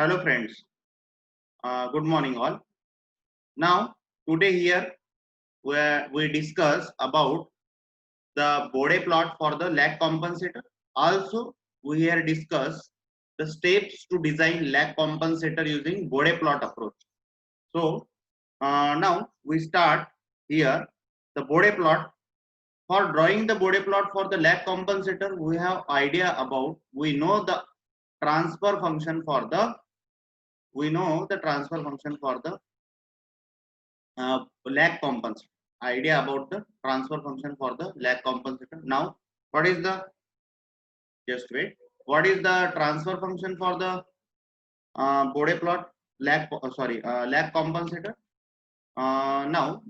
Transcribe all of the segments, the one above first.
Hello friends, good morning all. Now today here where we discuss about the Bode plot for the lag compensator. Also we here discuss the steps to design lag compensator using Bode plot approach. So now we start here the Bode plot. For drawing the Bode plot for the lag compensator, we have idea about, we know the transfer function for the lag compensator. Idea about the transfer function for the lag compensator. Now, what is the, just wait, what is the transfer function for the Bode plot lag compensator? Now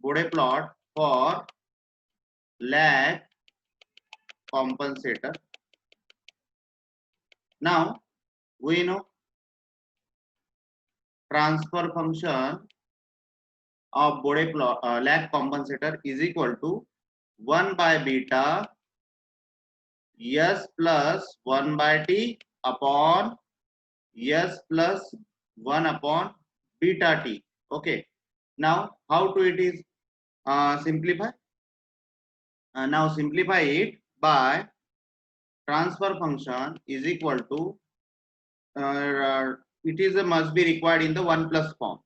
Bode plot for lag compensator. Now we know transfer function of Bode plot lag compensator is equal to 1 by beta s plus 1 by t upon s plus 1 upon beta t. Okay. Now how to it is simplify? Now simplify it by transfer function is equal to it is must be required in the 1 plus form.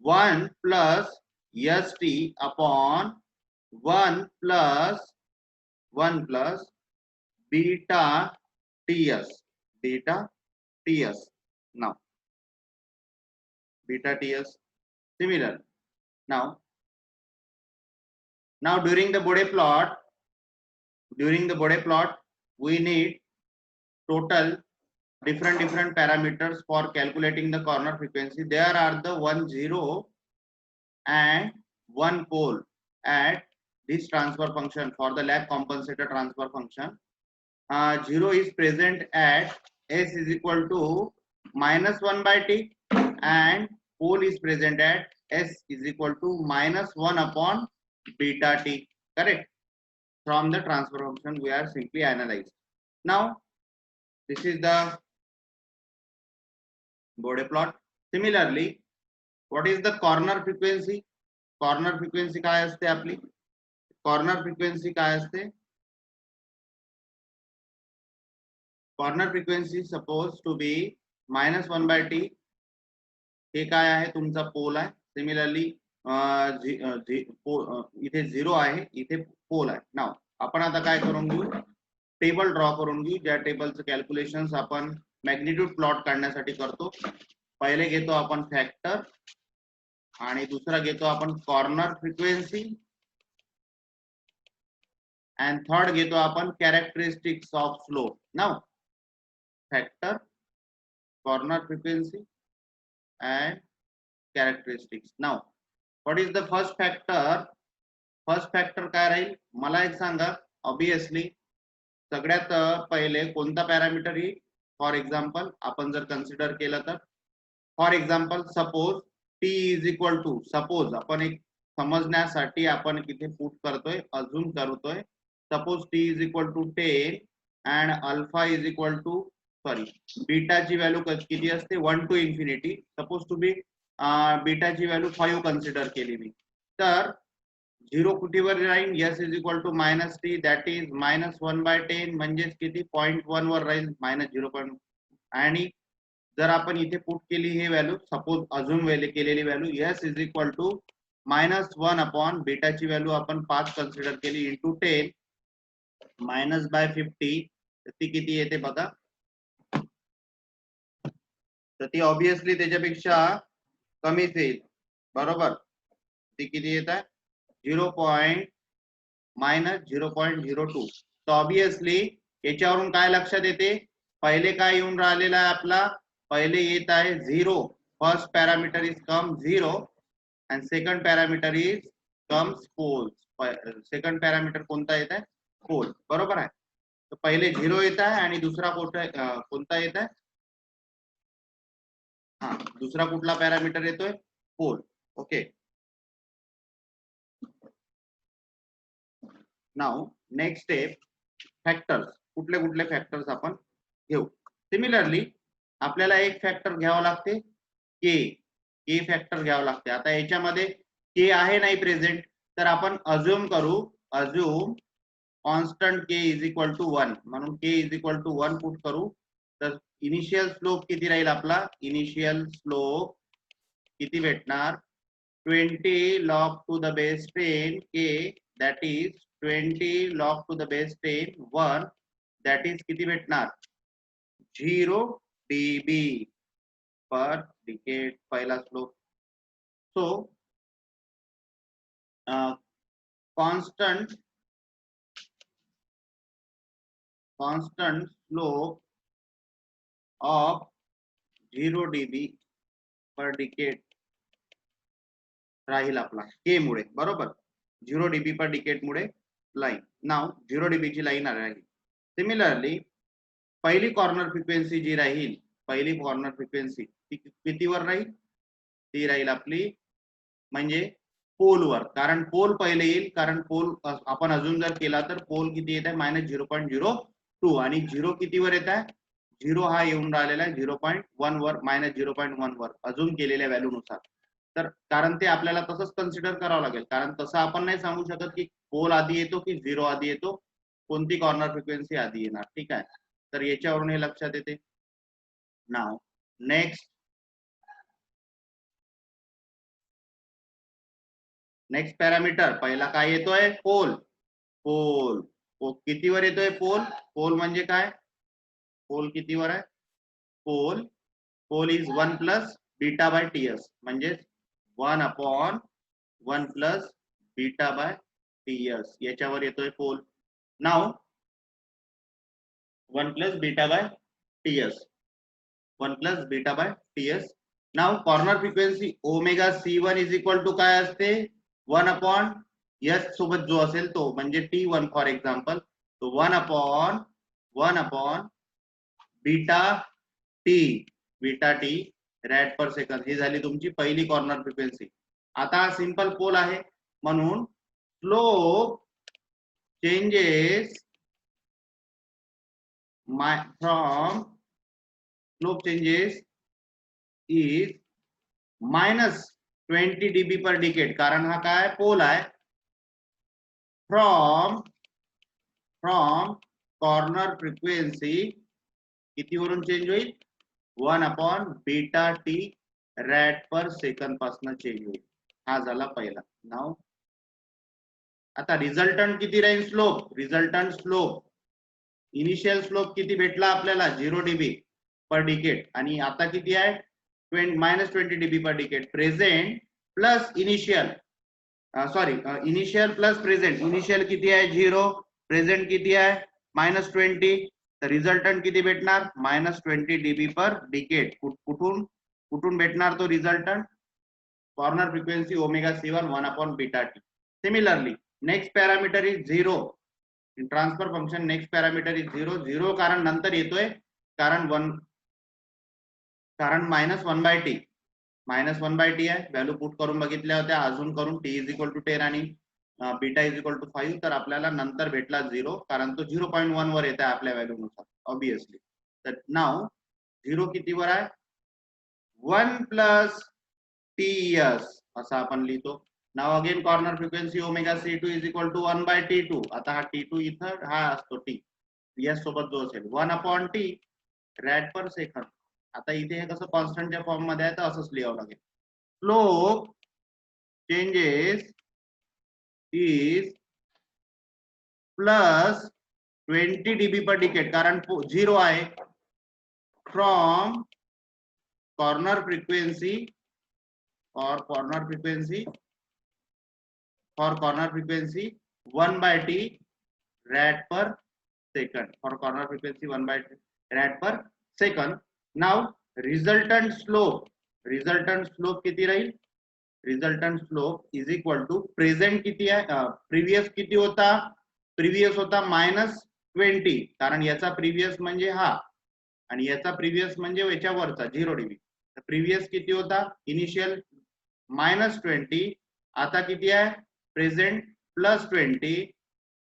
1 plus st upon 1 plus beta ts. Now beta ts similar. Now during the Bode plot we need total different parameters for calculating the corner frequency. There are the 1 0 and 1 pole at this transfer function for the lag compensator transfer function. 0 is present at s is equal to minus 1 by t and pole is present at s is equal to minus 1 upon beta t. Correct? From the transfer function we are simply analyzed. Now this is the Bode plot. Similarly, what is the corner frequency? Corner frequency काय असते आपली? Corner frequency काय असते? Corner frequency supposed to be minus 1 by t. हे काय आहे? तुमचा pole आहे. Similarly, इथे 0 आहे, इथे पोल आहे. नाव आपण आता काय करून घेऊ? टेबल ड्रॉ करून घेऊ. ज्या टेबलचं कॅल्क्युलेशन्स आपण मॅग्निट्यूड प्लॉट काढण्यासाठी करतो. पहिले घेतो आपण फॅक्टर आणि दुसरा घेतो आपण कॉर्नर फ्रिक्वेन्सी and third घेतो आपण characteristics of slope. Now factor, corner frequency and characteristics. Now what is the first factor? First factor काय राहील? मला एक सांगा. Obviously सगळ्यात पहिले कोणता पॅरामीटर येईल? फॉर एक्झाम्पल आपण जर कन्सिडर केलं तर for example suppose t is equal to, suppose आपण एक समजण्यासाठी आपण किती पुट करतोय, अजून करतोय. Suppose t is equal to 10 and alpha is equal to बीटाची व्हॅल्यू किती असते? 1 to infinity. Suppose to be बीटाची व्हॅल्यू 5 कन्सिडर केली मी, तर 0 कुठेवर राहील? s is equal to minus t, that is minus 1 by 10 म्हणजेच किती? 0.1 वर राहील, मायनस 0. आणि जर आपण इथे पुट केली हे व्हॅल्यू, सपोज अजून केलेली value s is equal to minus 1 upon बीटाची व्हॅल्यू आपण 5 कन्सिडर केली इंटू 10 मायनस बाय 50, तर ती किती येते बघा? तर ती ऑब्विसली त्याच्यापेक्षा कमीच येईल, बरोबर? ती किती येत आहे? 0.02. तर ऑब्विसली याच्यावरून काय लक्षात येते? पहिले काय येऊन राहिलेला आहे आपला? पहिले येत आहे 0. First parameter is come 0 and second parameter is comes poles. Second parameter कोणता येत आहे? पोल. बरोबर आहे. तर पहिले 0 येत आहे आणि दुसरा कोणता येत आहे? दुसरा कुठला पॅरामीटर येतोय? Poll. Okay. Now next step, factors. कुठले फॅक्टर्स आपण घेऊ? सिमिलरली आपल्याला एक फॅक्टर घ्यावं लागते के फॅक्टर घ्यावं लागते. आता याच्यामध्ये के आहे नाही प्रेझेंट, तर आपण अज्युम करू, assume constant K is equal to 1 म्हणून K is equal to 1 put करू. तर इनिशियल स्लोप किती राहील आपला, इनिशियल स्लोप किती भेटणार, 20 log to the base 10 k, that is 20 log to the base 10 1, that is किती भेटणार 0 dB per decade पहिला slope. So constant slope of 0 dB per decade राहील आपला के मुळे, बरोबर. 0 dB per decade मुळे लाईन, नाव 0 dB ची लाईन राहील. सिमिलरली पहिली कॉर्नर फ्रिक्वेन्सी जी राहील, पहिली कॉर्नर फ्रिक्वेन्सी ती कितीवर राहील, ती राहील आपली म्हणजे पोलवर, कारण पोल पहिले येईल, कारण पोल आपण अजून जर केला तर पोल किती येत आहे -0.02 आणि 0 कितीवर येत आहे, 0 हा येऊन राहिलेला आहे 0.1 वर, -0.1 वर अजून केलेल्या व्हॅल्यू नुसार. तर कारण ते आपल्याला तसंच कन्सिडर करावं लागेल, कारण तसं आपण नाही सांगू शकत की पोल आधी येतो की 0 आधी येतो, कोणती कॉर्नर फ्रिक्वेन्सी आधी येणार. ठीक आहे, तर याच्यावरून हे लक्षात येते. नाव नेक्स्ट पॅरामीटर पहिला काय येतोय, पोल. पोल कितीवर येतोय, पोल म्हणजे काय, पोल कितीवर आहे, pole is 1 plus beta by TS, म्हणजे 1/1 प्लस बीटा बाय टीएस याच्यावर येतोय pole. Now 1 plus beta by TS, 1 plus beta by TS. Now corner frequency omega C1 is equal to काय असते, 1/s सोबत जो असेल तो, म्हणजे T1 फॉर एक्झाम्पल, तो 1/1 beta t rad per second. ही झाली तुमची पहिली कॉर्नर फ्रिक्वेन्सी. आता सिंपल पोल आहे म्हणून slope changes is -20 dB per decade, कारण हा काय पोल आहे. फ्रॉम कॉर्नर फ्रिक्वेन्सी कितीवरून चेंज होईल, 1/बीटा टी रॅड पर सेकंद पासून चेंज होईल. हा झाला पहिला. नाव आता रिझल्टंट किती राहील, रिझल्टंट स्लोप इनिशियल स्लोप किती भेटला आपल्याला 0 dB पर डिकेड, आणि आता किती आहे -20 dB per decade. Present plus initial, initial plus present. Initial किती आहे 0, प्रेझेंट किती आहे -20, तर रिझल्टंट किती भेटणार -20 dB पर डिकेड. कुठून भेटणार तो resultant, corner frequency omega C1 1/बीटा t. Similarly next parameter is 0 in transfer function. Next parameter is 0 कारण नंतर येतोय, कारण -1/t आहे. व्हॅल्यू पुट करून बघितल्या होत्या, अजून करून t इज इक्वल टू 10 आणि बीटा इज इक्वल टू 5, तर आपल्याला नंतर भेटला 0, कारण तो 0.1 वर येत आहे आपल्या व्हॅल्यू नुसार ऑब्विसली. तर नाव 0 कितीवर आहे 1 प्लस टीएस असं आपण लिहितो. Now again corner frequency omega C2 is equal to 1/T2. आता हा T2 इथं हा असतो T, एस सोबत जो असेल 1/T रॅड पर सेकंद. आता इथे हे कसं कॉन्स्टंटच्या फॉर्म मध्ये आहे, तर असंच लिहावं लागेल. Slope changes is plus 20 dB per decade, कारण 0 आहे. From corner frequency or corner frequency 1/t rad per second, for corner frequency 1/t rad per second. Now resultant slope किती राहील, resultant slope is equal to present किती आहे, previous किती होता, previous होता -20, कारण याचा previous म्हणजे हा आणि याचा previous म्हणजे याच्यावरचा 0 dB. प्रीवियस किती होता, इनिशियल -20, आता किती आहे प्रेझेंट +20,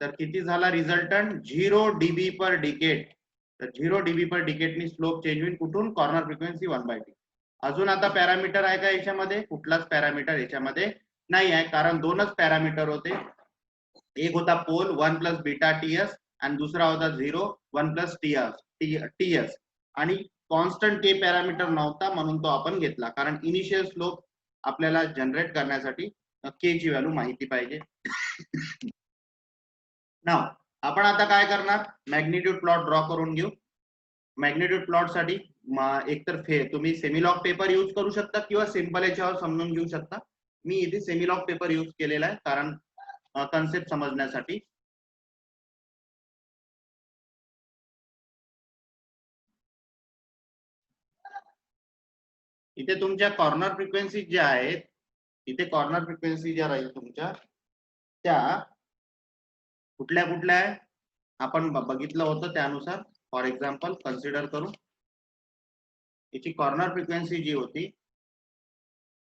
तर किती झाला रिझल्टंट 0 dB पर डिकेड. तर 0 dB पर डिकेटनी स्लोप चेंज होईल कुठून कॉर्नर फ्रिक्वेन्सी 1/t. अजून आता पॅरामीटर आहे का याच्यामध्ये? कुठलाच पॅरामीटर याच्यामध्ये नाही आहे, कारण दोनच पॅरामीटर होते. एक होता पोल 1 प्लस बीटा टीएस आणि दुसरा होता 0 1 प्लस टीएस आणि कॉन्स्टंट के पॅरामीटर नव्हता म्हणून तो आपण घेतला, कारण इनिशियल स्लोप आपल्याला जनरेट करण्यासाठी के ची व्हॅल्यू माहिती पाहिजे. नाव आपण आता काय करणार, मॅग्निट्यूड प्लॉट ड्रॉ करून घेऊ. मॅग्निट्यूड प्लॉट साठी एकतर तुम्ही सेमीलॉग पेपर यूज करू शकता किंवा सिंपल याच्यावर समजून घेऊ शकता. मी इथे सेमीलॉग पेपर यूज केलेला आहे कारण कन्सेप्ट समजण्यासाठी. इथे तुमच्या कॉर्नर फ्रिक्वेन्सी ज्या आहेत, इथे कॉर्नर फ्रिक्वेन्सी ज्या राहील तुमच्या त्या कुठल्या कुठल्या आहे आपण बघितलं होतं त्यानुसार. फॉर एक्झाम्पल कन्सिडर करू, याची कॉर्नर फ्रिक्वेन्सी जी होती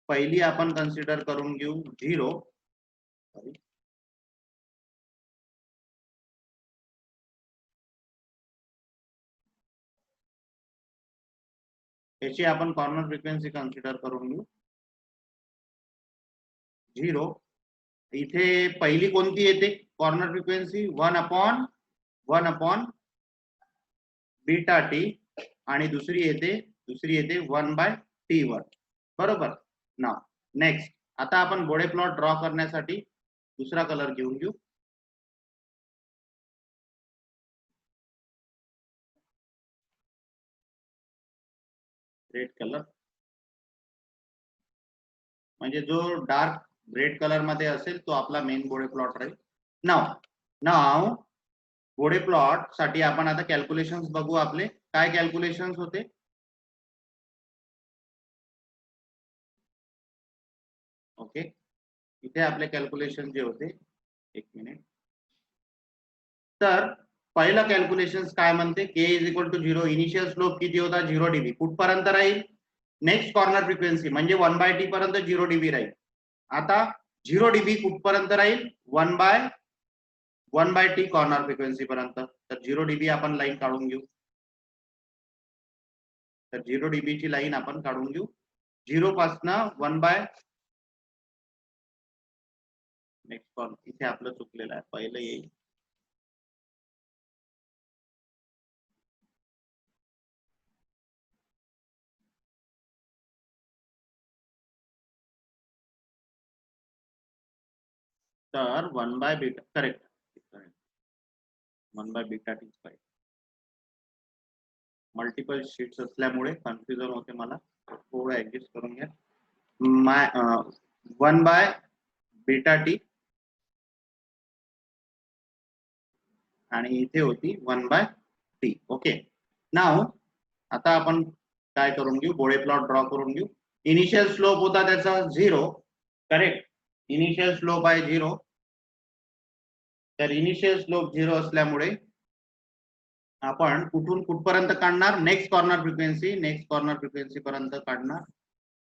पहिली आपण कन्सिडर करून घेऊ 0. याची आपण कॉर्नर फ्रिक्वेन्सी कन्सिडर करून घेऊ 0. इथे पहिली कोणती येते कॉर्नर फ्रिक्वेन्सी 1/1 बीटा टी आणि दुसरी येते 1/t1. बरोबर ना. नेक्स्ट आता आपण बोडे प्लॉट ड्रॉ करण्यासाठी दुसरा कलर घेऊन घेऊ. रेड कलर, म्हणजे जो डार्क रेड कलर मध्ये असेल तो आपला मेन बोडे प्लॉट राहील. नाव बोडे प्लॉट साठी आपण आता कॅल्क्युलेशन्स बघू. आपले काय कॅल्क्युलेशन्स होते? ओके, इथे आपले कॅल्क्युलेशन जे होते, एक मिनिट. तर पहिलं कॅल्क्युलेशन काय म्हणते, k is equal to 0. Initial slope किती होता? 0 dB. कुठपर्यंत राहील? नेक्स्ट कॉर्नर फ्रिक्वेन्सी म्हणजे 1/t पर्यंत 0 dB राहील. आता 0 dB कुठपर्यंत राहील? 1/t कॉर्नर फ्रिक्वेन्सी पर्यंत. तर 0 dB आपण लाईन काढून घेऊ. तर 0 dB ची लाईन आपण काढून घेऊ. 0 पासून 1/, नेक्स्ट कॉर्नर इथे आपलं चुकलेलं आहे, पहिलं येईल. तर 1/बीटा करेक्ट, 1/बीटा टी पाहिजे. मल्टिपल शीट्स असल्यामुळे कन्फ्युजन होते मला, थोडं ऍडजस्ट करून घ्या. 1/बीटा टी आणि इथे होती 1/t. ओके, नाव आता आपण काय करून घेऊ, बोडे प्लॉट ड्रॉ करून घेऊ. इनिशियल स्लोप होता त्याचा 0. करेक्ट, इनिशियल स्लोप आहे 0. तर इनिशियल स्लोप 0 असल्यामुळे आपण कुठून कुठपर्यंत काढणार? नेक्स्ट कॉर्नर फ्रिक्वेन्सी पर्यंत काढणार.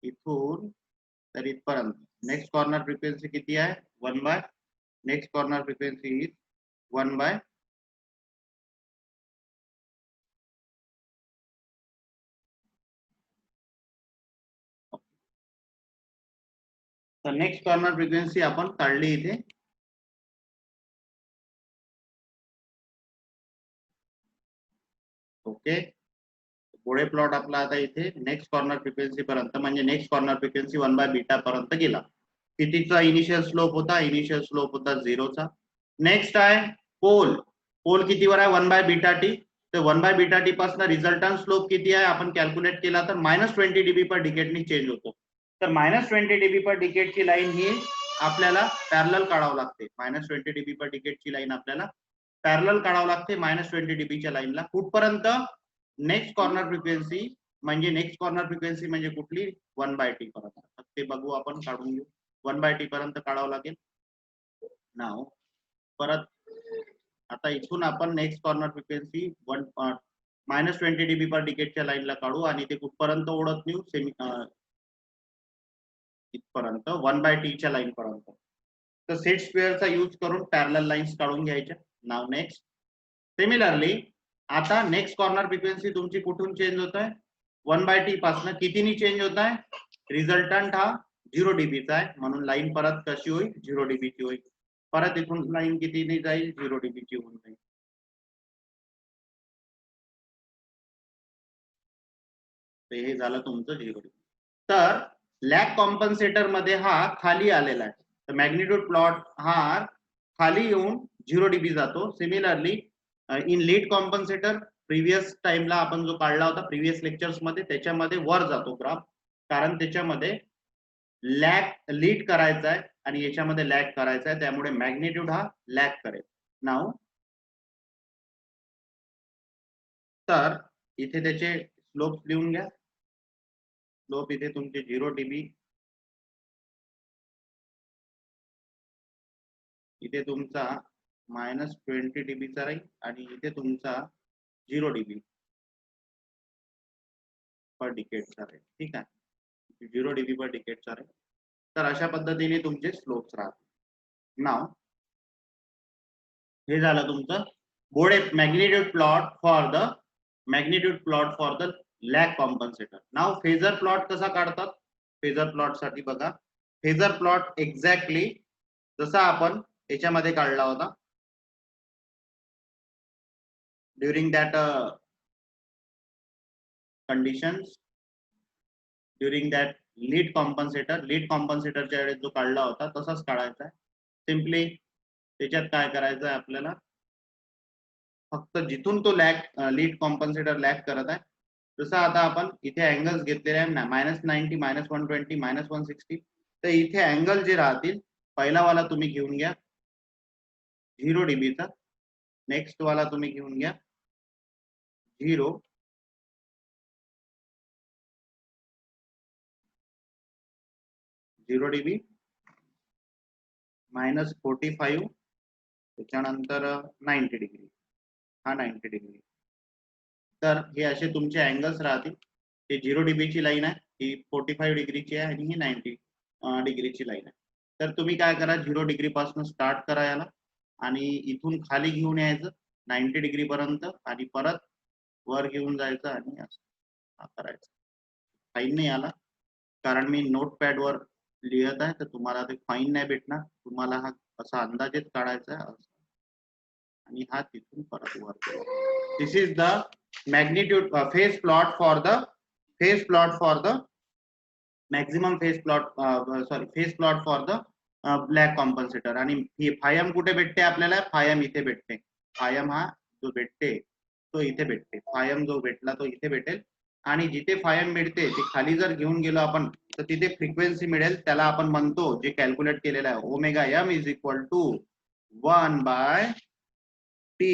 इथून तर इथपर्यंत नेक्स्ट कॉर्नर फ्रिक्वेन्सी किती आहे? 1/, नेक्स्ट कॉर्नर फ्रिक्वेन्सी इज 1/. तर नेक्स्ट कॉर्नर फ्रिक्वेन्सी आपण काढली इथे. ओके, पुढे प्लॉट आपला आता इथे नेक्स्ट कॉर्नर फ्रिक्वेन्सी पर्यंत म्हणजे नेक्स्ट कॉर्नर फ्रिक्वेन्सी 1/बीटा पर्यंत गेला. कितीचा इनिशियल स्लोप होता? इनिशियल स्लोप होता 0चा. नेक्स्ट आहे पोल कितीवर आहे? 1/बीटा टी. तर 1/बीटा टी पासून रिझल्टंट स्लोप किती आहे आपण कॅल्क्युलेट केला तर -20 dB पर डिकेटनी चेंज होतो. तर -20 dB पर डिकेटची लाईन ही आपल्याला पॅरलल काढावं लागते. -20 dB पर डिकेटची लाईन आपल्याला पॅरलल काढावं लागते -20 dB च्या लाईनला. कुठपर्यंत? नेक्स्ट कॉर्नर फ्रिक्वेन्सी म्हणजे कुठली? 1/t पर्यंत. ते बघू आपण, काढून घेऊ. 1/t पर्यंत काढावं लागेल. नाव परत आता इथून आपण नेक्स्ट कॉर्नर फ्रिक्वेन्सी -20 dB पर डिकेटच्या लाईनला काढू आणि ते कुठपर्यंत ओढत नेऊ? इथपर्यंत 1/t च्या लाईन पर्यंत. तर सेट स्क्वेअरचा यूज करून पॅरलल लाईन्स काढून घ्यायच्या. नाव नेक्स्ट सिमिलरली आता नेक्स्ट कॉर्नर फ्रिक्वेन्सी तुमची कुठून चेंज होत आहे 1/t पासून कितीनी चेंज होत आहे रिझल्टंट हा 0 dB चा आहे म्हणून लाईन परत कशी होईल 0 dB ची होईल परत इथून लाईन कितीने जाईल 0 dB ची होऊन जाईल हे झालं तुमचं 0 dB तर लॅग कॉम्पन्सेटर मध्ये हा खाली आलेला आहे तर मॅग्निट्यूड प्लॉट हा खाली येऊन 0 dB जातो सिमिलरली इन लीड कॉम्पन्सेटर प्रीवियस टाइमला आपण जो काढला होता प्रीवियस लेक्चर्स मध्ये त्याच्यामध्ये वर जातो ग्राफ कारण त्याच्यामध्ये लॅग लीड करायचा आहे आणि याच्यामध्ये लॅग करायचा आहे त्यामुळे मॅग्निट्यूड हा लॅग करेल नाव तर इथे त्याचे स्लोप लिहून घ्या स्लोप इथे तुमचे 0 dB इथे तुमचा -20 dB चा राहील आणि इथे तुमचा 0 dB पर डिकेड चा राहील ठीक आहे 0 dB पर डिकेड चा राहील तर अशा पद्धतीने तुमचे स्लोप्स राहतात नाव हे झालं तुमचं Bode magnitude plot for the lag compensator नाव फेजर प्लॉट कसा काढतात फेजर प्लॉट साठी बघा फेजर प्लॉट एक्झॅक्टली जसा आपण याच्यामध्ये काढला होता during that conditions during that lead कॉम्पन्सेटरच्या वेळेस जो काढला होता तसाच काढायचा आहे सिम्पली त्याच्यात काय करायचं आहे आपल्याला फक्त जिथून तो लीड कॉम्पन्सेटर लॅग करत आहे जसं आता आपण इथे अँगल्स घेतलेले आहे -90 -120 -160 तर इथे अँगल जे राहतील पहिला वाला तुम्ही घेऊन घ्या 0 dB चा नेक्स्ट वाला तुम्ही घेऊन घ्या 0 dB -45 त्याच्यानंतर 90 डिग्री हा 90 डिग्री तर हे असे तुमचे अँगल्स राहतील हे 0 dB ची लाईन आहे ही 45 डिग्रीची आहे आणि ही 90 डिग्रीची लाईन आहे तर तुम्ही काय करा 0 डिग्री पासून स्टार्ट करा याला आणि इथून खाली घेऊन यायचं 90 डिग्री पर्यंत आणि परत वर घेऊन जायचं आणि असं करायचं फाईन नाही आला कारण मी नोटपॅड वर लिहित आहे तर तुम्हाला ते फाईन नाही भेटणार तुम्हाला हा असा अंदाजेच काढायचा आहे आणि हा तिथून परत वर this is the magnitude phase plot for the maximum phase plot for the black compensator आणि फायम कुठे भेटते आपल्याला फायम इथे भेटते फायम हा जो भेटते तो इथे भेटते फायम जो भेटला तो इथे भेटेल आणि जिथे फायम मिळते ते खाली जर घेऊन गेलो आपण तर तिथे फ्रिक्वेन्सी मिळेल त्याला आपण म्हणतो जे कॅल्क्युलेट केलेलं आहे omega M is equal to 1/t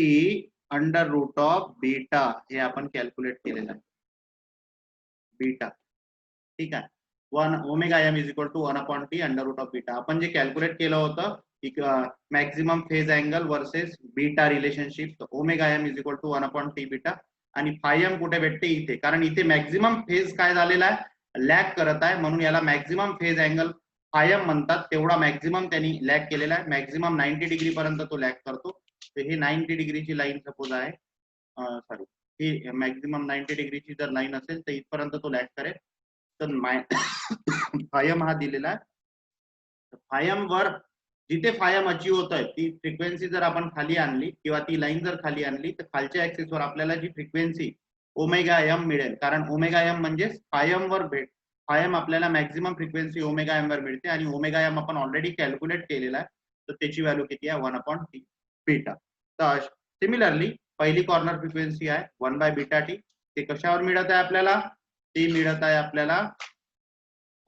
under root of beta हे आपण कॅल्क्युलेट केलेलं आहे बीटा ठीक आहे 1 omega M is equal to 1/t under root of beta आपण जे कॅल्क्युलेट केलं होतं maximum phase angle versus beta relationship omega M is equal to 1/t beta आणि फायम कुठे भेटते इथे कारण इथे मॅक्झिमम फेज काय झालेला आहे लॅग करत आहे म्हणून याला मॅक्झिमम फेज अँगल फायम म्हणतात तेवढा मॅक्झिमम त्यांनी लॅग केलेला आहे मॅक्झिमम 90 डिग्री पर्यंत तो लॅग करतो तर ही 90 डिग्रीची लाईन सपोज आहे सॉरी ही मॅक्झिमम 90 डिग्रीची जर लाईन असेल तर इथपर्यंत तो लॅग करेल तर फायम हा दिलेला आहे फायम वर जिथे फायम अचीव होत आहे ती फ्रिक्वेन्सी जर आपण खाली आणली किंवा ती लाईन जर खाली आणली तर खालच्या ऍक्सिस वर आपल्याला जी फ्रिक्वेन्सी ओमेगा एम मिळेल कारण ओमेगा एम म्हणजे फायम वर फायम आपल्याला मॅक्झिमम फ्रिक्वेन्सी ओमेगा एम वर मिळते आणि ओमेगा एम आपण ऑलरेडी कॅल्क्युलेट केलेला आहे तर त्याची व्हॅल्यू किती आहे 1/t बीटा तर सिमिलरली पहिली कॉर्नर फ्रिक्वेन्सी आहे 1/βt ते कशावर मिळत आहे आपल्याला ती मिळत आहे आपल्याला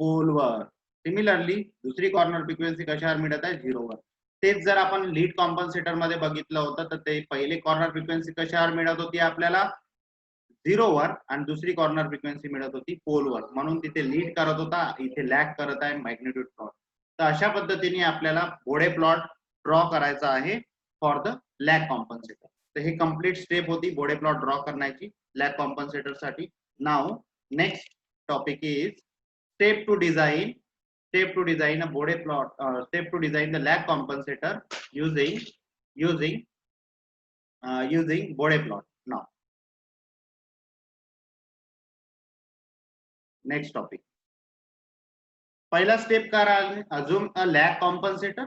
पोलवर सिमिलरली दुसरी कॉर्नर फ्रिक्वेन्सी कशावर मिळत आहे 0 वर तेच जर आपण लीड कॉम्पन्सेटर मध्ये बघितलं होतं तर ते पहिले कॉर्नर फ्रिक्वेन्सी कशावर मिळत होती आपल्याला 0 वर आणि दुसरी कॉर्नर फ्रिक्वेन्सी मिळत होती पोलवर म्हणून तिथे लीड करत होता इथे लॅग करत आहे मॅग्निट्यूड प्लॉट तर अशा पद्धतीने आपल्याला बोडे प्लॉट ड्रॉ करायचा आहे फॉर द लॅग कॉम्पन्सेटर तर हे कम्प्लीट स्टेप होती बोडे प्लॉट ड्रॉ करण्याची लॅग कॉम्पन्सेटर साठी now next topic is step to design a Bode plot step to design the lag compensator using Bode plot now next topic. पहिला step काय राहिला? अजून lag कॉम्पन्सेटर.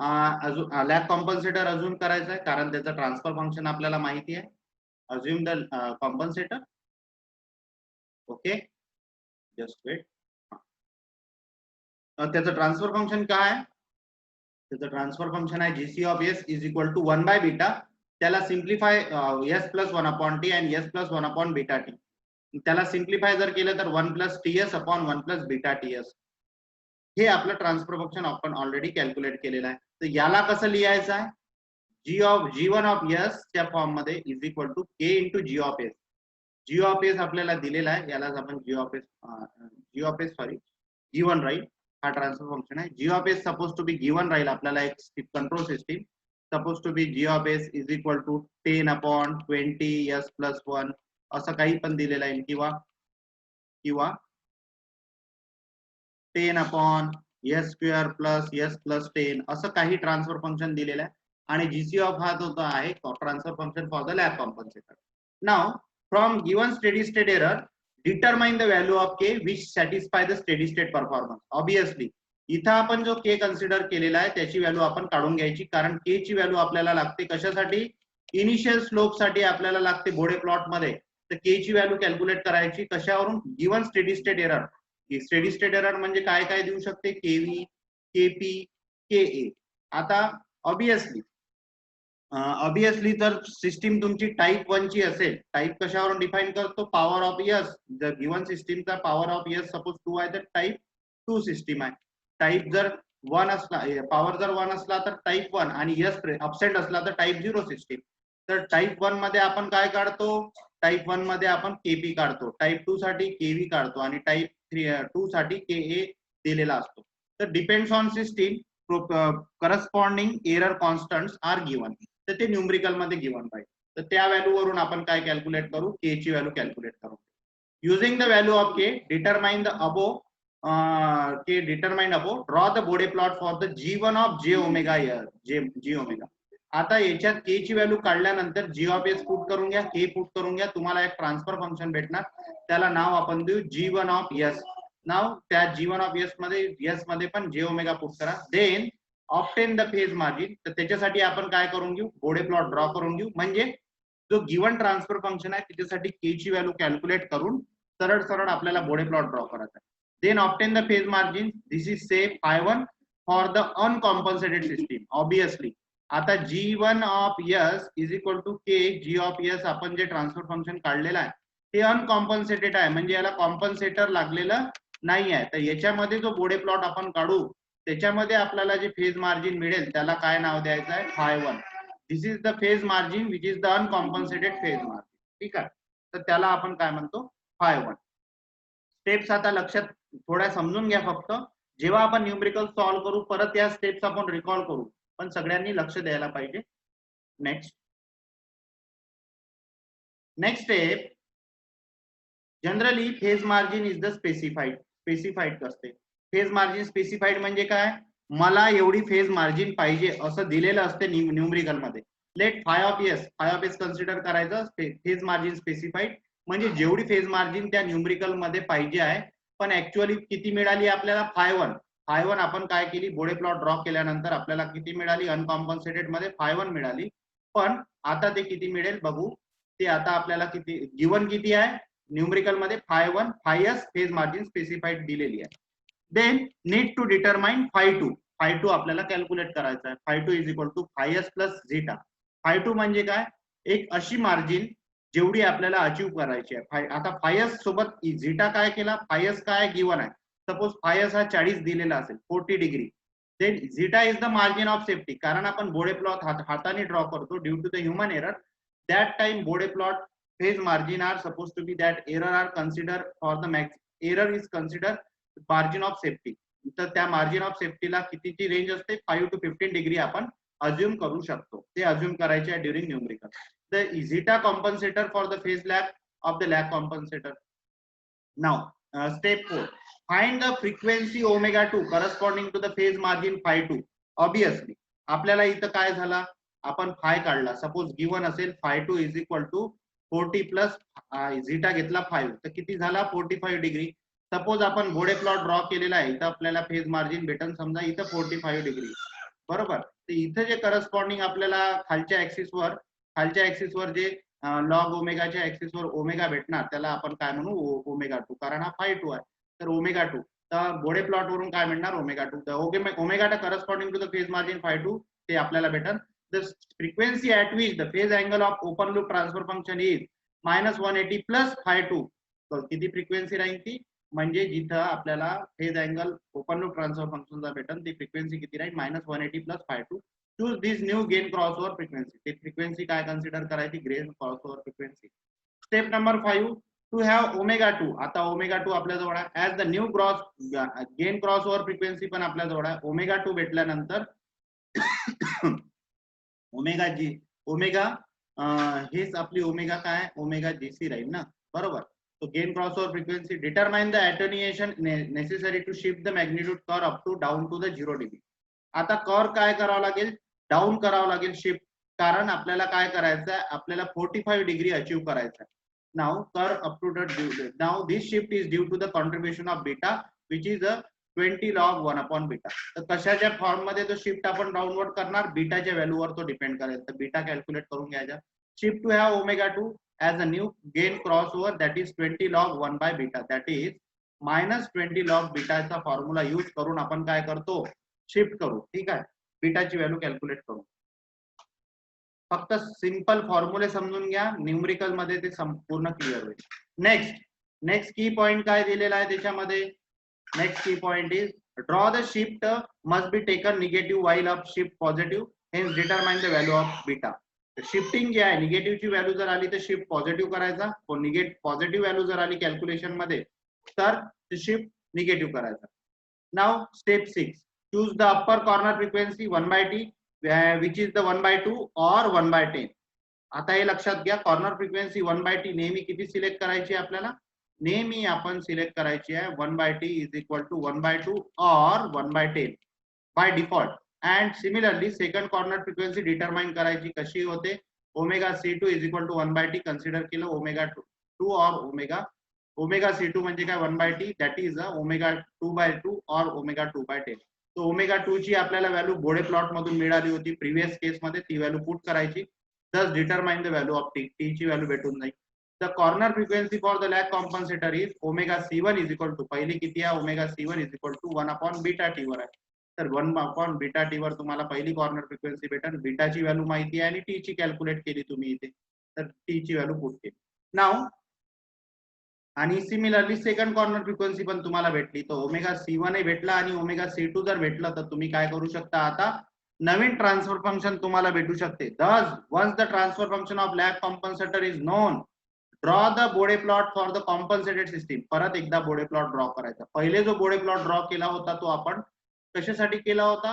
अजून लॅग कॉम्पन्सेटर अजून करायचं आहे, कारण त्याचं ट्रान्सफर फंक्शन आपल्याला माहिती आहे. Assume the compensator. Okay, just wait. त्याचं ट्रान्सफर फंक्शन काय आहे? त्याचं ट्रान्सफर फंक्शन आहे g c of s is equal to 1 by beta. त्याला simplify s plus 1 upon t आणि s plus 1 upon beta t. त्याला सिम्प्लिफाय जर केलं तर 1 plus t s upon 1 plus beta t s. हे आपलं ट्रान्सफर फंक्शन आपण ऑलरेडी कॅल्क्युलेट केलेलं आहे. तर याला कसं लिहायचं आहे? जी1 ऑफ एस च्या फॉर्म मध्ये is equal to k into g of s. G of S आपल्याला दिलेला आहे, यालाच आपण g of s sorry given राहील. हा ट्रान्सफर फंक्शन आहे. G of s suppose to be given राहील आपल्याला एक control system. Suppose to be g of s is equal to 10 अपॉन 20 एस प्लस 1 असं काही पण दिलेलं आहे, किंवा 10 अपॉन s square plus S plus 10 असं काही ट्रान्सफर फंक्शन दिलेलं आहे. आणि जीसी ऑफ हा जो आहे transfer function for the lag compensator. Now from given steady state error determine the value of k which satisfy the steady state performance. Obviously इथं आपण जो के कन्सिडर केलेला आहे त्याची व्हॅल्यू आपण काढून घ्यायची, कारण के ची व्हॅल्यू आपल्याला लागते कशासाठी? इनिशियल स्लोप साठी आपल्याला लागते बोडे प्लॉट मध्ये. तर के ची व्हॅल्यू कॅल्क्युलेट करायची कशावरून? Given steady state error. Steady state error म्हणजे काय काय देऊ शकते? केव्ही, केपी, के. आता ऑब्विसली जर सिस्टीम तुमची टाइप 1 ची असेल, टाइप कशावरून डिफाइन करतो? Power of S. जर गिवन सिस्टीमचा पॉवर ऑफ एस सपोज 2 आहे तर टाइप 2 सिस्टीम आहे. टाइप जर 1 असला, पॉवर जर 1 असला तर टाइप 1 आणि एस अबसेंट असला तर टाइप 0 सिस्टीम. तर टाइप 1 मध्ये आपण काय काढतो? टाइप 1 मध्ये आपण केपी काढतो, टाइप 2 साठी केव्ही काढतो आणि टाइप 2 साठी के दिलेला असतो. तर depends on system corresponding error constants are given. तर ते न्यूमरिकल मध्ये गिवन पाहिजे. तर त्या व्हॅल्यू वरून आपण काय कॅल्क्युलेट करू? के ची व्हॅल्यू कॅल्क्युलेट करू. Using the value of k determine the अबो draw the Bode plot for the जी1 of j omega g omega. आता याच्यात के ची व्हॅल्यू काढल्यानंतर जी ऑफ एस पुट करून घ्या, के पुट करून घ्या, तुम्हाला एक ट्रान्सफर फंक्शन भेटणार. त्याला नाव आपण देऊ जी1 ऑफ एस. नाव त्या जी1 ऑफ एस मध्ये पण जे ओमेगा पुट करा. Then obtain the phase margin. तर त्याच्यासाठी आपण काय करून घेऊ? बोडे प्लॉट ड्रॉ करून घेऊ. म्हणजे जो गिवन ट्रान्सफर फंक्शन आहे त्याच्यासाठी के ची व्हॅल्यू कॅल्क्युलेट करून सरळ सरळ आपल्याला बोडे प्लॉट ड्रॉ करायचा आहे. Then obtain the phase margin. This is say phi1 for the uncompensated system. Obviously आता जी1 of s is equal to k g of s आपण जे ट्रान्सफर फंक्शन काढलेलं आहे ते अनकॉम्पन्सेटेड आहे, म्हणजे याला कॉम्पन्सेटर लागलेलं नाही आहे. तर याच्यामध्ये जो बोडे प्लॉट आपण काढू त्याच्यामध्ये आपल्याला जे फेज मार्जिन मिळेल त्याला काय नाव द्यायचं आहे? phi1. This is the phase margin which is the uncompensated phase margin. ठीक आहे, तर त्याला आपण काय म्हणतो? phi1. स्टेप्स आता लक्षात थोड्या समजून घ्या. फक्त जेव्हा आपण न्यूमरिकल सॉल्व्ह करू परत या स्टेप्स आपण रिकॉल करू, पण सगळ्यांनी लक्ष द्यायला पाहिजे. Next step. Generally phase margin is the specified असते. फेज मार्जिन स्पेसिफाईड म्हणजे काय? मला एवढी फेज मार्जिन पाहिजे असं दिलेलं असते न्यूमरिकल मध्ये. Let phi of S consider करायचं. फेज मार्जिन स्पेसिफाईड म्हणजे जेवढी फेज मार्जिन त्या न्यूमरिकल मध्ये पाहिजे आहे, पण ऍक्च्युअली किती मिळाली आपल्याला? phi1 आपण काय केली? बोडे प्लॉट ड्रॉ केल्यानंतर आपल्याला किती मिळाली? अनकॉम्पन्सेटेड मध्ये phi1 मिळाली. पण आता ते किती मिळेल बघू. ते आता आपल्याला किती गिवन किती आहे न्यूमरिकल मध्ये? phi1 phi s phase margin specified दिलेली आहे. Then need to determine phi2 आपल्याला कॅल्क्युलेट करायचं आहे. phi2 is equal to phi s plus zeta. phi2 म्हणजे काय? एक अशी मार्जिन जेवढी आपल्याला अचीव करायची आहे. आता phi s सोबत झीटा काय केला? phi s काय गिवन आहे? सपोज phi s हा 40 दिलेला असेल, 40 degree. Then zeta is the margin of safety. कारण आपण बोडे प्लॉट हाताने ड्रॉ करतो due to the human error. That time Bode plot phase margin are suppose to be that error are consider for the max. Error is consider margin of safety. तर त्या margin of सेफ्टीला कितीची range असते? 5 to 15 degree आपण assume करू शकतो. ते assume करायचे आहे during numerical. The zeta compensator for the phase lag of the lag compensator. Now step 4. Find the frequency omega 2 corresponding to the phase margin phi2. Obviously आपल्याला इथं काय झाला? आपण फाय काढला. सपोज गिवन असेल phi2 is equal to 40 plus zeta घेतला 5, तर किती झाला? 45 डिग्री. सपोज आपण बोडे प्लॉट ड्रॉ केलेला आहे, इथं आपल्याला फेज मार्जिन भेटन समजा इथं 45 डिग्री, बरोबर. तर इथं जे करस्पॉन्डिंग आपल्याला खालच्या ऍक्सिसवर जे लॉग ओमेगाच्या ऍक्सिसवर ओमेगा भेटणार त्याला आपण काय म्हणू, ओमेगा 2, कारण हा φ2 आहे. तर ओमेगा 2, तर बोडे प्लॉट वरून काय मिळणार, ओमेगा 2. तर omega corresponding to the phase margin φ2 ते आपल्याला भेटन. The frequency at which the phase angle of open loop transfer function is -180 plus φ2. किती फ्रिक्वेन्सी राहील ती, म्हणजे जिथं आपल्याला phase angle open loop transfer फंक्शनचा भेटन ती फ्रिक्वेन्सी किती राहील, -180 plus φ2. Choose this new gain crossover frequency. ते फ्रिक्वेन्सी काय कन्सिडर करायची, gain crossover frequency. Step number 5, to have omega 2. आता ओमेगा 2 आपल्या जवळ आहे. As the new gain crossover frequency पण आपल्या जवळ आहे. ओमेगा 2 भेटल्यानंतर ओमेगा हेच आपली ओमेगा काय, ओमेगा जीसी राहील ना, बरोबर. तो gain crossover frequency. Determine the attenuation necessary to shift the magnitude curve up to down to the 0 degree. आता कर्व काय करावं लागेल, डाऊन करावं लागेल शिफ्ट, कारण आपल्याला काय करायचं आहे, आपल्याला 45 डिग्री अचीव्ह करायचं आहे. Now curve up to the, now this shift is due to the contribution of beta which is 20 log 1 upon beta. तर कशाच्या फॉर्म मध्ये तो शिफ्ट आपण डाऊनवर्ड करणार, बीटाच्या व्हॅल्यूवर तो डिपेंड करेल. तर बीटा कॅल्क्युलेट करून घ्यायचा. Shift to have omega 2 as a new gain crossover that is 20 log 1 by beta, that is -20 log beta चा फॉर्म्युला यूज करून आपण काय करतो, शिफ्ट करू. ठीक आहे, बीटाची व्हॅल्यू कॅल्क्युलेट करू. फक्त सिंपल फॉर्म्युले समजून घ्या, न्यूमरिकल मध्ये ते संपूर्ण क्लिअर होईल. नेक्स्ट की पॉइंट काय दिलेला आहे त्याच्यामध्ये, next key point is draw the shift must be taken negative while of shift positive, hence determine the value of beta. Shifting जे आहे, निगेटिव्हची व्हॅल्यू जर आली तर शिफ्ट पॉझिटिव्ह करायचा, पॉझिटिव्ह व्हॅल्यू जर आली कॅल्क्युलेशन मध्ये तर शिफ्ट निगेटिव्ह करायचा. Now step 6, choose the upper corner frequency 1/t which is the 1/2 or 1/10. आता हे लक्षात घ्या, कॉर्नर फ्रिक्वेन्सी 1/t नेहमी किती सिलेक्ट करायची आपल्याला, नेहमी आपण सिलेक्ट करायची आहे 1/t is equal to 1/2 or 1/10 by default. And similarly second corner frequency determine करायची, कशी होते, omega C2 is equal to 1/t consider केलं, ओमेगा 2 और ओमेगा C2 म्हणजे काय 1/t, दॅट इज ओमेगा 2/2 और ओमेगा 2/10. तो ओमेगा 2 ची आपल्याला व्हॅल्यू बोडे प्लॉट मधून मिळाली होती प्रिव्हियस केस मध्ये, ती व्हॅल्यू पुट करायची. Thus determine the value of T, T ची व्हॅल्यू भेटून जाईल. The corner frequency for the lag compensator is omega C1 is equal to, पहिली किती आहे, omega C1 is equal to 1 upon beta T वर आहे. तर 1 अपॉन बीटा टी वर तुम्हाला पहिली कॉर्नर फ्रिक्वेन्सी भेटेल. बीटाची व्हॅल्यू माहिती आहे आणि टी ची कॅल्क्युलेट केली तुम्ही इथे, तर टी ची व्हॅल्यू पुट केली. नाव आणि सिमिलरली सेकंड कॉर्नर फ्रिक्वेन्सी पण तुम्हाला भेटली, तर ओमेगा C1 भेटला आणि ओमेगा C2 जर भेटलं तर तुम्ही काय करू शकता, आता नवीन ट्रान्सफर फंक्शन तुम्हाला भेटू शकते. Thus once the transfer function of lag compensator is known, draw the Bode plot for the compensated system. परत एकदा बोडे प्लॉट ड्रॉ करायचा. पहिले जो बोडे प्लॉट ड्रॉ केला होता तो आपण कशासाठी केला होता,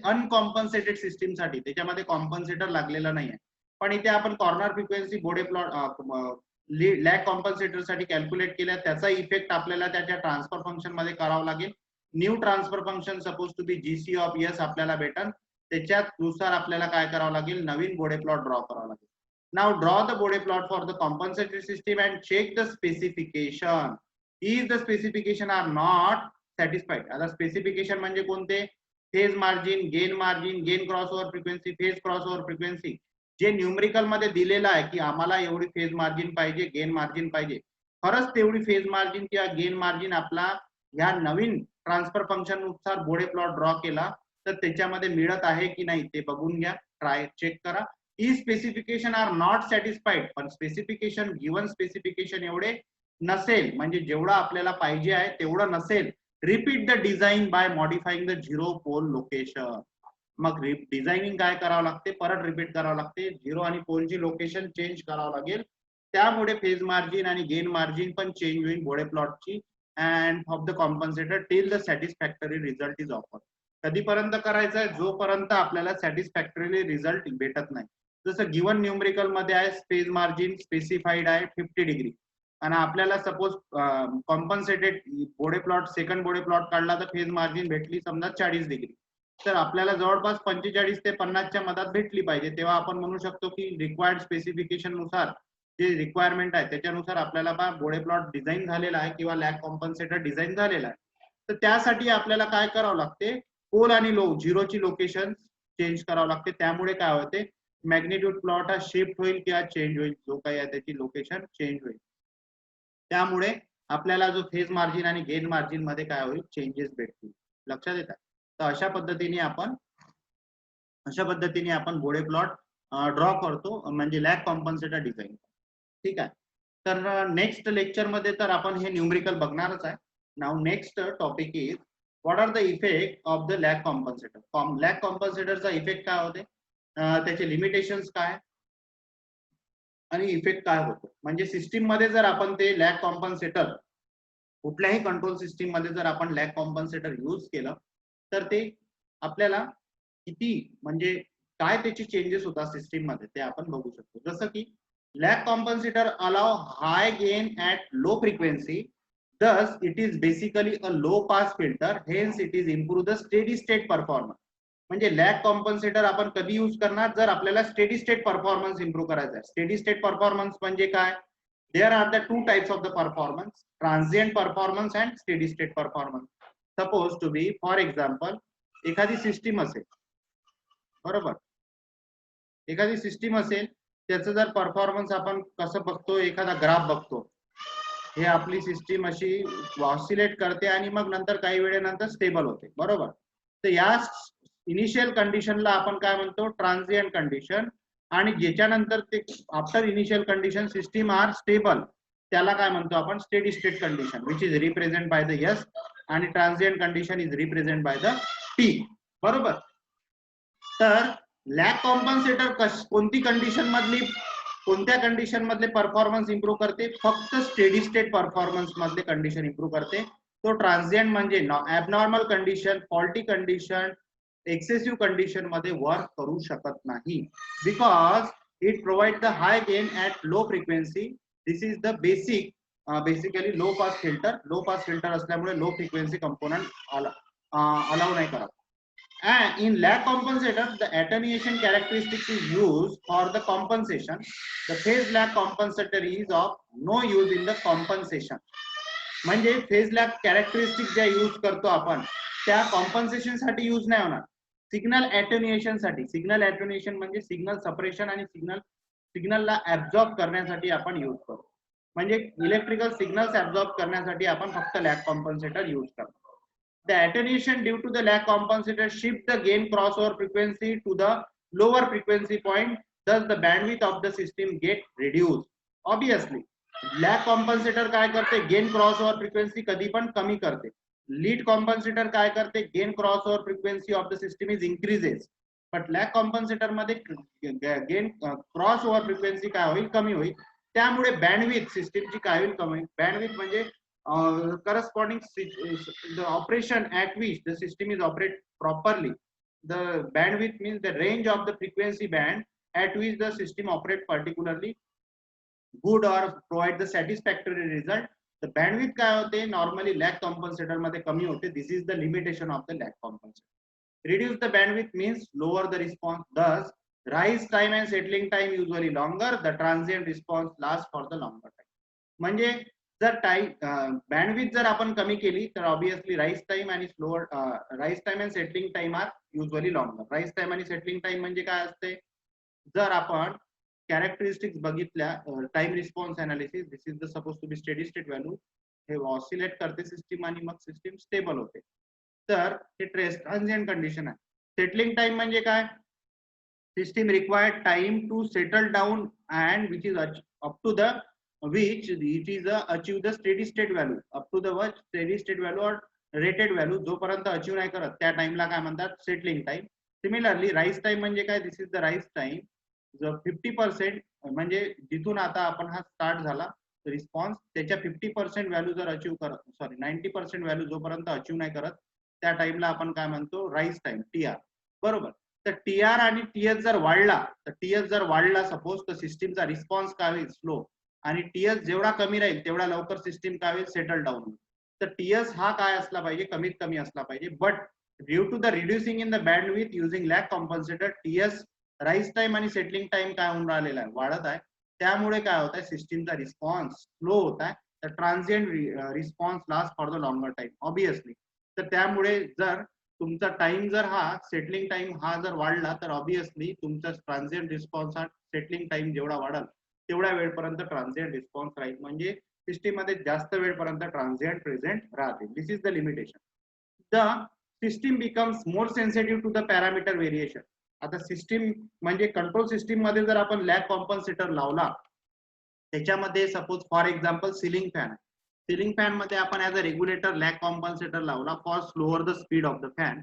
अनकॉम्पन्सेटेड सिस्टीम साठी, त्याच्यामध्ये कॉम्पन्सेटर लागलेला नाहीये. पण इथे आपण कॉर्नर फ्रिक्वेन्सी बोडे प्लॉट लॅग कॉम्पन्सेटर साठी कॅल्क्युलेट केल्या, त्याचा इफेक्ट आपल्याला त्याच्या ट्रान्सफर फंक्शन मध्ये करावा लागेल. New transfer function suppose to be GC of S आपल्याला भेटन, त्याच्यानुसार आपल्याला काय करावं लागेल, नवीन बोडे प्लॉट ड्रॉ करावा लागेल. Now draw the Bode plot for the compensated system and check the specification. If the specification are not satisfied. आता स्पेसिफिकेशन म्हणजे कोणते, phase margin, gain crossover frequency, phase crossover frequency, जे न्यूमरिकल मध्ये दिलेलं आहे की आम्हाला एवढी फेज मार्जिन पाहिजे, गेन मार्जिन पाहिजे, खरंच तेवढी फेज मार्जिन किंवा गेन मार्जिन आपला ह्या नवीन ट्रान्सफर फंक्शन नुसार बोडे प्लॉट ड्रॉ केला तर त्याच्यामध्ये मिळत आहे की नाही ते बघून घ्या, ट्राय चेक करा. ई स्पेसिफिकेशन आर नॉट सॅटिस्फाईड, पण स्पेसिफिकेशन गिवन स्पेसिफिकेशन एवढे नसेल, म्हणजे जेवढं आपल्याला पाहिजे आहे तेवढं नसेल, repeat the design by modifying the zero pole location. मग डिझायनिंग काय करावं लागते, परत रिपीट करावं लागते, झिरो आणि पोलची लोकेशन चेंज करावं लागेल. त्यामुळे फेज मार्जिन आणि गेन मार्जिन पण चेंज होईल बोडे प्लॉटची and of the compensator till the satisfactory result is offer. कधीपर्यंत करायचं आहे, जोपर्यंत आपल्याला सॅटिस्फॅक्टरी रिझल्ट भेटत नाही. जसं गिवन न्यूमरिकल मध्ये आहे फेज मार्जिन स्पेसिफाईड आहे 50 डिग्री आणि आपल्याला सपोज कॉम्पन्सेटेड बोडे प्लॉट सेकंड बोडे प्लॉट काढला तर फेज मार्जिन भेटली समजा 40 डिग्री, तर आपल्याला जवळपास 45 ते 50च्या मधात भेटली पाहिजे. तेव्हा आपण म्हणू शकतो की रिक्वायर्ड स्पेसिफिकेशन नुसार जे रिक्वायरमेंट आहे त्याच्यानुसार आपल्याला बा बोडे प्लॉट डिझाईन झालेला आहे किंवा लॅग कॉम्पन्सेटर डिझाईन झालेला आहे. तर त्यासाठी आपल्याला काय करावं लागते, पोल आणि लो झिरोची लोकेशन चेंज करावं लागते. त्यामुळे काय होते, मॅग्निट्यूड प्लॉट हा शिफ्ट होईल किंवा चेंज होईल, जो काही आहे त्याची लोकेशन चेंज होईल. त्यामुळे आपल्याला जो फेज मार्जिन आणि गेन मार्जिन मध्ये काय होईल, चेंजेस भेटतील. लक्षात येतात. तर अशा पद्धतीने आपण बोडे प्लॉट ड्रॉ करतो, म्हणजे लॅग कॉम्पन्सेटर डिझाईन. ठीक आहे. तर नेक्स्ट लेक्चर मध्ये तर आपण हे न्यूमरिकल बघणारच आहे. Now next topic is what are the effect of the lag compensator. Lag कॉम्पन्सेटरचा इफेक्ट काय होते, त्याचे लिमिटेशन्स काय आणि इफेक्ट काय होतो. म्हणजे सिस्टीम मध्ये जर आपण ते लॅग कॉम्पन्सेटर, कुठल्याही कंट्रोल सिस्टीम मध्ये जर आपण लॅग कॉम्पन्सेटर यूज केलं तर ते आपल्याला किती, म्हणजे काय त्याची चेंजेस होतात सिस्टीम मध्ये ते आपण बघू शकतो. जसं की lag compensator allow high gain at low frequency, thus it is basically a low pass filter, hence it is improve the steady state performance. म्हणजे लॅग कॉम्पन्सेटर आपण कधी यूज करणार, जर आपल्याला स्टेडी स्टेट परफॉर्मन्स इंप्रूव्ह करायचा आहे. स्टेडी स्टेट परफॉर्मन्स म्हणजे काय, there are the two types of the performance, transient performance and steady state performance. Suppose to be for example एखादी सिस्टीम असेल, बरोबर, एखादी सिस्टीम असेल, त्याचं जर परफॉर्मन्स आपण कसं बघतो, एखादा ग्राफ बघतो, हे आपली सिस्टीम अशी ऑसिलेट करते आणि मग नंतर काही वेळेनंतर स्टेबल होते, बरोबर. तर या इनिशियल कंडिशनला आपण काय म्हणतो, ट्रान्झिएंट कंडिशन. आणि ज्याच्यानंतर ते after initial condition system are stable, त्याला काय म्हणतो आपण, steady state condition, which is represent by the S, आणि transient condition is represent by the T, बरोबर. तर लॅग कॉम्पन्सेटर कोणती कंडिशन मधली, कोणत्या कंडिशन मधले परफॉर्मन्स इंप्रूव्ह करते, फक्त स्टेडी स्टेट परफॉर्मन्स मधले कंडिशन इंप्रूव्ह करते. तो ट्रान्झिएंट म्हणजे abnormal condition, faulty condition, excessive condition मध्ये वर्क करू शकत नाही, because it provide the high gain at low frequency. This is the basically low pass filter. Low pass filter असल्यामुळे low frequency component allow नाही करत. And in lag compensator, the attenuation characteristics is used for the compensation. The phase lag compensator is of no use in the compensation. म्हणजे phase lag characteristic ज्या use करतो आपण त्या compensation साठी use नाही होणार, सिग्नल ॲटेन्युएशन साठी. सिग्नल ॲटेन्युएशन म्हणजे सिग्नल सपरेशन आणि सिग्नलला ऍब्झॉर्ब करण्यासाठी आपण यूज करतो. म्हणजे इलेक्ट्रिकल सिग्नल्स ऍब्झॉर्ब करण्यासाठी आपण फक्त लॅग कॉम्पन्सेटर यूज करतो. The attenuation due to the lag compensator shift the gain crossover frequency to the lower frequency point, thus the bandwidth of the system get reduced. Obviously lag compensator काय करते, gain crossover frequency कधी पण कमी करते. lead compensator काय करते, gain crossover frequency of the system is increases, but lag compensator मध्ये gain crossover frequency काय होईल, कमी होईल. त्यामुळे बँडविथ सिस्टीमची काय होईल, कमी. बँडविथ म्हणजे corresponding the operation at which the system is operate properly. The bandwidth means the range of the frequency band at which the system operate particularly good or provide the satisfactory result. The bandwidth काय होते, normally lag compensator मध्ये कमी होते. This is the limitation of the lag compensator. Reduce the bandwidth means lower the response, thus rise time and settling time usually longer, the transient response lasts for the longer time. म्हणजे जर bandwidth जर आपण कमी केली तर obviously rise time आणि slower rise time and settling time are usually longer. Rise time आणि settling time म्हणजे काय असते, जर आपण कॅरेक्टरिस्टिक्स बघितल्या, time response analysis, this is the suppose to be steady state value, हे ऑसिलेट करते सिस्टीम आणि मग सिस्टीम स्टेबल होते, तर हे ट्रान्झिएंट कंडिशन आहे. सेटलिंग टाइम म्हणजे काय, system required time to settle down and which is up to the which it is achieve the steady state value, up to the what steady state value or rated value, जोपर्यंत achieve नाही करत त्या टाइमला काय म्हणतात, settling time. Similarly rise time म्हणजे काय, दिस is the rise time. जर 50% म्हणजे जिथून आता आपण हा स्टार्ट झाला रिस्पॉन्स, त्याच्या 50% व्हॅल्यू जर अचीव करत, सॉरी 90% व्हॅल्यू जोपर्यंत अचीव नाही करत त्या टाइमला आपण काय म्हणतो, राईज टाइम, टीआर, बरोबर. तर टीआर आणि टीएस जर वाढला, तर टीएस जर वाढला सपोज, तर सिस्टीमचा रिस्पॉन्स काय होईल, स्लो. आणि टीएस जेवढा कमी राहील तेवढा लवकर सिस्टीम काय होईल, सेटल डाऊन होईल. तर टीएस हा काय असला पाहिजे, कमीत कमी असला पाहिजे. But due to the reducing in the bandwidth using lag compensator, TS rise time आणि सेटलिंग टाइम काय होऊन राहिलेला आहे, वाढत आहे. त्यामुळे काय होत आहे, सिस्टीमचा रिस्पॉन्स स्लो होत आहे. तर transient response last for the longer time obviously. तर त्यामुळे जर तुमचा टाइम जर हा सेटलिंग टाइम हा जर वाढला तर ऑब्विसली तुमचा ट्रान्झिएंट रिस्पॉन्स हा सेटलिंग टाइम जेवढा वाढल तेवढ्या वेळपर्यंत ट्रान्झिएंट रिस्पॉन्स राहील. म्हणजे सिस्टीम मध्ये जास्त वेळपर्यंत ट्रान्झिएंट प्रेझेंट राहते. This is the limitation. The system becomes more sensitive to the parameter variation. आता सिस्टीम म्हणजे कंट्रोल सिस्टीम मध्ये जर आपण लॅग कॉम्पन्सेटर लावला, त्याच्यामध्ये suppose for example ceiling fan, ceiling fan मध्ये आपण as a regulator lag compensator लावला for slower the speed of the fan.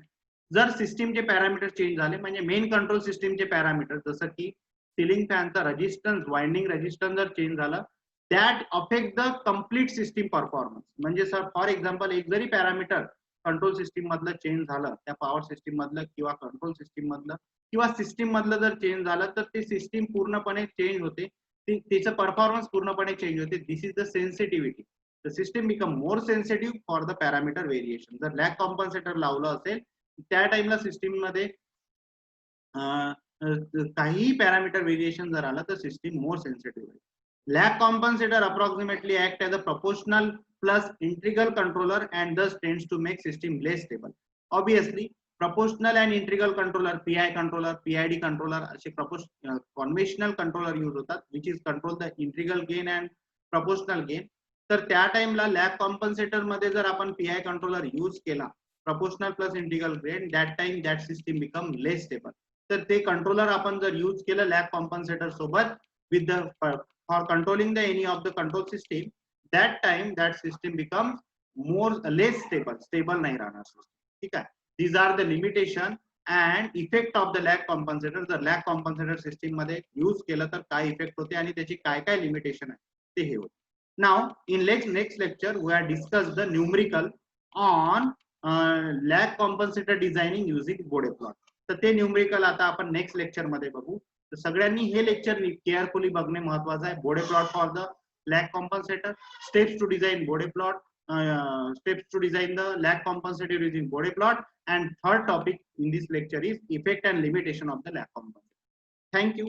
जर सिस्टीमचे पॅरामीटर चेंज झाले म्हणजे मेन कंट्रोल सिस्टीमचे पॅरामीटर जसं की सिलिंग फॅनचा रेजिस्टन्स, वाइंडिंग रेजिस्टन्स जर चेंज झालं, that affect the complete system performance. म्हणजे सर फॉर एक्झाम्पल एक जरी पॅरामीटर कंट्रोल सिस्टीम मधलं चेंज झालं, त्या पॉवर सिस्टीम मधलं किंवा कंट्रोल सिस्टीम मधलं किंवा सिस्टीम मधलं जर चेंज झालं तर ते सिस्टीम पूर्णपणे चेंज होते, त्याचं परफॉर्मन्स पूर्णपणे चेंज होते. This is the sensitivity. The system become more sensitive for the parameter variation. जर लॅग कॉम्पन्सेटर लावलं असेल त्या टाइमला सिस्टीम मध्ये काहीही पॅरामीटर व्हेरिएशन जर आलं तर सिस्टीम मोर सेन्सिटिव्ह आहे. Lag compensator approximately act as a proportional plus integral controller and thus tends to make system less stable. Obviously, proportional and integral controller, PI controller, PID controller असे conventional controller use होतात, which is control the integral gain and proportional gain. तर त्या टाइमला lag कॉम्पन्सेटर मध्ये जर आपण PI controller use केला, proportional plus integral gain, that time that system become less stable. तर ते कंट्रोलर आपण जर यूज केलं लॅग कॉम्पन्सेटर सोबत with the for controlling the any of the control system, that time that system becomes more less stable नाही राहणार system. ठीक आहे. These are the limitation and effect of the lag compensator. जर lag compensator system मध्ये use केलं तर काय effect होते आणि त्याची काय काय लिमिटेशन आहे ते हे होते. Now in next lecture we are discuss the numerical on lag compensator designing using Bode plot. तर ते न्यूमरिकल आता आपण नेक्स्ट लेक्चर मध्ये बघू. तर सगळ्यांनी हे लेक्चर केअरफुली बघणे महत्वाचं आहे. Bode plot for the lag compensator, steps to design Bode plot, steps to design the lag compensator using Bode plot, and third topic in this lecture is effect and limitation of the lag compensator. Thank you.